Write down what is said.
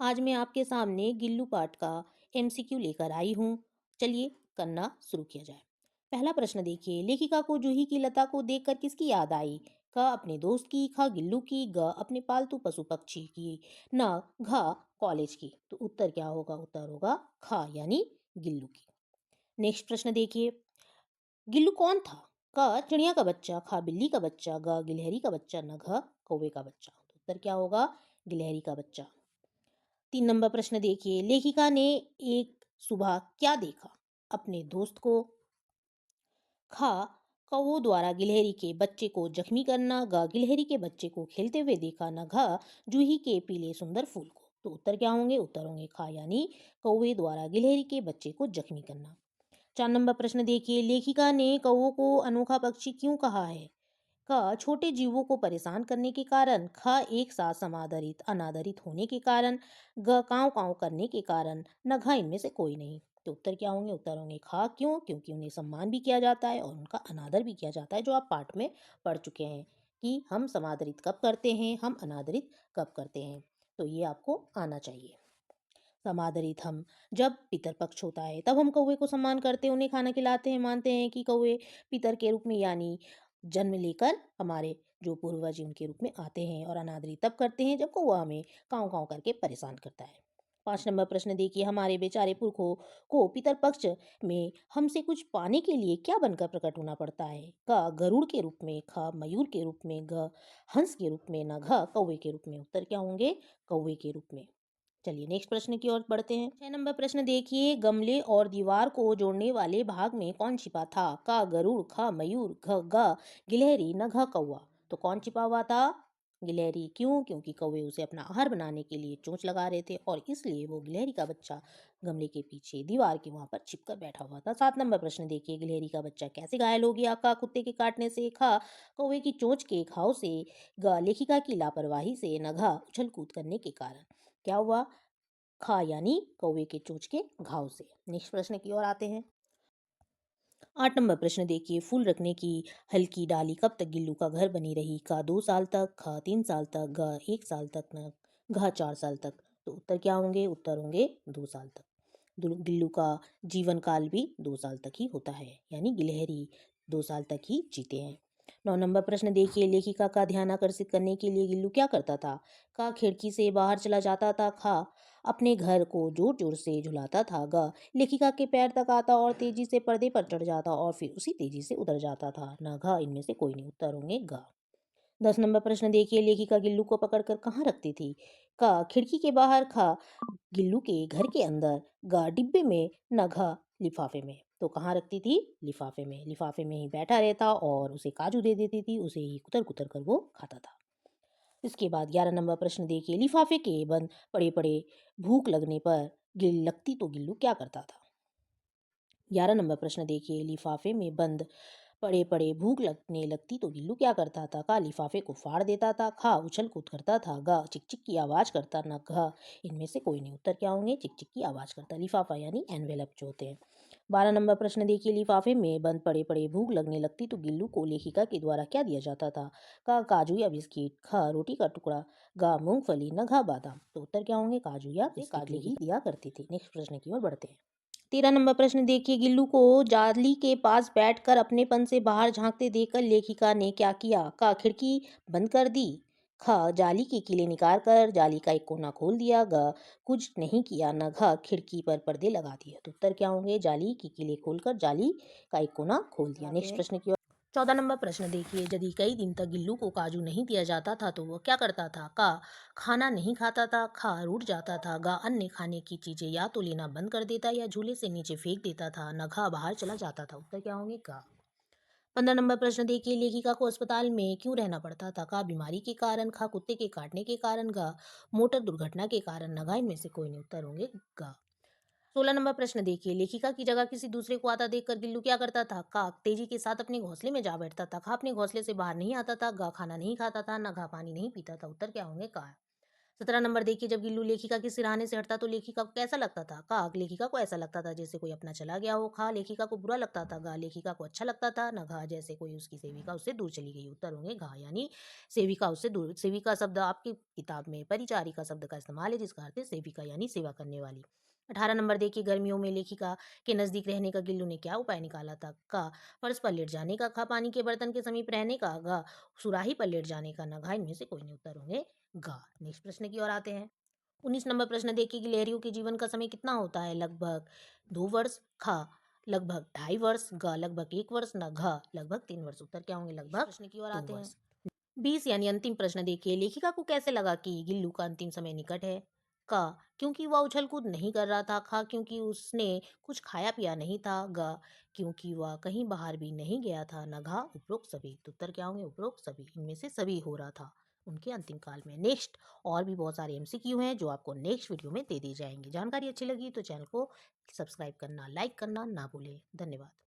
आज मैं आपके सामने गिल्लू पाठ का एमसीक्यू लेकर आई हूँ। चलिए करना शुरू किया जाए। पहला प्रश्न देखिए, लेखिका को जूही की लता को देखकर किसकी याद आई? क अपने दोस्त की, ख गिल्लू की, ग अपने पालतू पशु पक्षी की, न घ कॉलेज की। तो उत्तर क्या होगा? उत्तर होगा ख यानी गिल्लू की। नेक्स्ट प्रश्न देखिए, गिल्लू कौन था? क चिड़िया का बच्चा, ख बिल्ली का बच्चा, ग गिलहरी का बच्चा, न घ कौवे का बच्चा। तो उत्तर क्या होगा? गिलहरी का बच्चा। 3 नंबर प्रश्न देखिए, लेखिका ने एक सुबह क्या देखा? अपने दोस्त को, खा कौवों द्वारा गिलहरी के बच्चे को जख्मी करना, ग गिलहरी के बच्चे को खेलते हुए देखा, न घ जूही के पीले सुंदर फूल को। तो उत्तर क्या होंगे? उत्तर होंगे खा यानी कौवे द्वारा गिलहरी के बच्चे को जख्मी करना। 4 नंबर प्रश्न देखिए, लेखिका ने कौवों को अनोखा पक्षी क्यों कहा है? क छोटे जीवों को परेशान करने के कारण, ख एक साथ समादरित अनादरित होने के कारण, ग कांव कांव करने के कारण, न घ इनमें से कोई नहीं। तो उत्तर क्या होंगे? उत्तर होंगे ख। क्यों? क्योंकि उन्हें सम्मान भी किया जाता है और उनका अनादर भी किया जाता है, जो आप पाठ में पढ़ चुके हैं कि हम समादरित कब करते हैं, हम अनादरित कब करते हैं। तो ये आपको आना चाहिए। समादरित हम जब पितरपक्ष होता है तब हम कौवे को सम्मान करते हैं, उन्हें खाना खिलाते हैं, मानते हैं कि कौवे पितर के रूप में यानी जन्म लेकर हमारे जो पूर्वज हैं, उनके रूप में आते हैं। और अनादरी तब करते हैं जब कौवा हमें काँव काँव करके परेशान करता है। 5 नंबर प्रश्न देखिए, हमारे बेचारे पुरखों को पितरपक्ष में हमसे कुछ पाने के लिए क्या बनकर प्रकट होना पड़ता है? क गरुड़ के रूप में, ख मयूर के रूप में, ग हंस के रूप में, न घ कौवे के रूप में। उत्तर क्या होंगे? कौवे के रूप में। चलिए नेक्स्ट प्रश्न की ओर बढ़ते हैं। 6 नंबर प्रश्न देखिए, गमले और दीवार को जोड़ने वाले भाग में कौन छिपा था? का गरुड़, ख मयूर, घ ग गिलहरी, न घ कौवा। तो कौन छिपा हुआ था? गिलहरी। क्यों? क्योंकि कौवे उसे अपना आहार बनाने के लिए चोंच लगा रहे थे और इसलिए वो गिलहरी का बच्चा गमले के पीछे दीवार के वहां पर छिपकर बैठा हुआ था। 7 नंबर प्रश्न देखिए, गिलहरी का बच्चा कैसे घायल हो गया? का कुत्ते के काटने से, ख कौवे की चोंच के घाव से, ग लेखिका की लापरवाही से, न घ उछल कूद करने के कारण। क्या हुआ? खा यानी कौवे के चोंच के घाव से। नेक्स्ट प्रश्न की ओर आते हैं। 8 नंबर प्रश्न देखिए, फूल रखने की हल्की डाली कब तक गिल्लू का घर बनी रही? का 2 साल तक, ख 3 साल तक, ग 1 साल तक, न घ 4 साल तक। तो उत्तर क्या होंगे? उत्तर होंगे 2 साल तक। गिल्लू का जीवन काल भी 2 साल तक ही होता है, यानी गिलहरी 2 साल तक ही जीते हैं। 9 नंबर प्रश्न देखिए, लेखिका का ध्यान आकर्षित करने के लिए गिल्लू क्या करता था? का खिड़की से बाहर चला जाता था, खा अपने घर को जोर जोर से झुलाता था, ग लेखिका के पैर तक आता और तेजी से पर्दे पर चढ़ जाता और फिर उसी तेजी से उतर जाता था, न घ इनमें से कोई नहीं। उत्तर होंगे ग। 10 नंबर प्रश्न देखिए, लेखिका गिल्लू को पकड़कर कहाँ रखती थी? का खिड़की के बाहर, खा गिल्लू के घर के अंदर, ग डिब्बे में, न घ लिफाफे में। तो कहाँ रखती थी? लिफाफे में। लिफाफे में ही बैठा रहता और उसे काजू दे देती थी, उसे ही कुतर कुतर कर वो खाता था। इसके बाद 11 नंबर प्रश्न देखिए, लिफाफे के बंद पड़े पड़े भूख लगने पर गिल लगती तो गिल्लू क्या करता था? 11 नंबर प्रश्न देखिए, लिफाफे में बंद पड़े पड़े भूख लगने लगती तो गिल्लू क्या करता था? का लिफाफे को फाड़ देता था, खा उछल कूद करता था, ग चिक चिक की आवाज करता, न घ इनमें से कोई नहीं। उत्तर क्या होंगे? चिक चिक की आवाज करता। लिफाफा यानी एनवेलप जो होते हैं। 12 नंबर प्रश्न देखिए, लिफाफे में बंद पड़े पड़े भूख लगने लगती तो गिल्लू को लेखिका के द्वारा क्या दिया जाता था? का काजू या बिस्किट, ख रोटी का टुकड़ा, ग मूंगफली, न घ बादाम। तो उत्तर क्या होंगे? काजू या काजू ही दिया करती थी। नेक्स्ट प्रश्न की ओर बढ़ते हैं। 13 नंबर प्रश्न देखिए, गिल्लू को जाली के पास बैठकर अपनेपन से बाहर झांकते देखकर लेखिका ने क्या किया? का खिड़की बंद कर दी, ख जाली की कीलें निकाल कर जाली का एक कोना खोल दिया, ग कुछ नहीं किया, न घ खिड़की पर पर्दे लगा दिए। तो उत्तर क्या होंगे? जाली की कीलें खोलकर जाली का एक कोना खोल दिया। नेक्स्ट प्रश्न की ओर। 14 नंबर प्रश्न देखिए, यदि कई दिन तक गिल्लू को काजू नहीं दिया जाता था तो वह क्या करता था? का खाना नहीं खाता था, खा रूठ जाता था, गा अन्य खाने की चीजें या तो लेना बंद कर देता या झूले से नीचे फेंक देता था, न घा बाहर चला जाता था। उत्तर क्या होंगे? का। 15 नंबर प्रश्न देखिए, लेखिका को अस्पताल में क्यों रहना पड़ता था? का बीमारी के कारण, खा कुत्ते के काटने के कारण, गा मोटर दुर्घटना के कारण, न घा इनमें से कोई नहीं। उत्तर होंगे गा। 16 नंबर प्रश्न देखिए, लेखिका की जगह किसी दूसरे को आता देखकर गिल्लू क्या करता था? का तेजी के साथ अपने घोंसले में जा बैठता था, खा अपने घोंसले से बाहर नहीं आता था, गा खाना नहीं खाता था, न घा पानी नहीं पीता था। उत्तर क्या होंगे? का। 17 नंबर देखिए, जब गिल्लू लेखिका के सिरहाने से हटता तो लेखिका को कैसा लगता था? का, लेखिका को ऐसा लगता था जैसे कोई अपना चला गया हो। खा, लेखिका को बुरा लगता था। गा, लेखिका को अच्छा लगता था। न, घा, जैसे कोई उसकी सेविका उससे दूर चली गई। उत्तर होंगे घा, यानी सेविका उससे दूर। सेविका शब्द आपकी किताब में परिचारिका शब्द का इस्तेमाल है, जिसका अर्थ है सेविका यानी सेवा करने वाली। 18 नंबर देखिए, गर्मियों में लेखिका के नजदीक रहने का गिल्लू ने क्या उपाय निकाला था? का, फर्श पर लेट जाने का। खा, पानी के बर्तन के समीप रहने का। गा, सुराही पर लेट जाने का। न, घा, इनमें से कोई नहीं। उत्तर होंगे गा। नेक्स्ट प्रश्न की ओर आते हैं। 19 नंबर प्रश्न देखिए कि लहरियों के जीवन का समय कितना होता है? लगभग 2 वर्ष। खा, लगभग 2.5 वर्ष। ग, लगभग 1 वर्ष। न, घ, लगभग 3 वर्ष। उत्तर क्या होंगे? लगभग प्रश्न की ओर आते हैं। 20 यानी अंतिम प्रश्न देखिए, लेखिका को कैसे लगा कि गिल्लू का अंतिम समय निकट है? का, क्योंकि वह उछल कूद नहीं कर रहा था। खा, क्योंकि उसने कुछ खाया पिया नहीं था। ग, क्योंकि वह कहीं बाहर भी नहीं गया था। न, घा, उपरोक्त सभी। तो उत्तर क्या होंगे? उपरोक्त सभी। इनमें से सभी हो रहा था उनके अंतिम काल में। नेक्स्ट और भी बहुत सारे एमसीक्यू हैं जो आपको नेक्स्ट वीडियो में दे दिए जाएंगे। जानकारी अच्छी लगी तो चैनल को सब्सक्राइब करना, लाइक करना ना भूलें। धन्यवाद।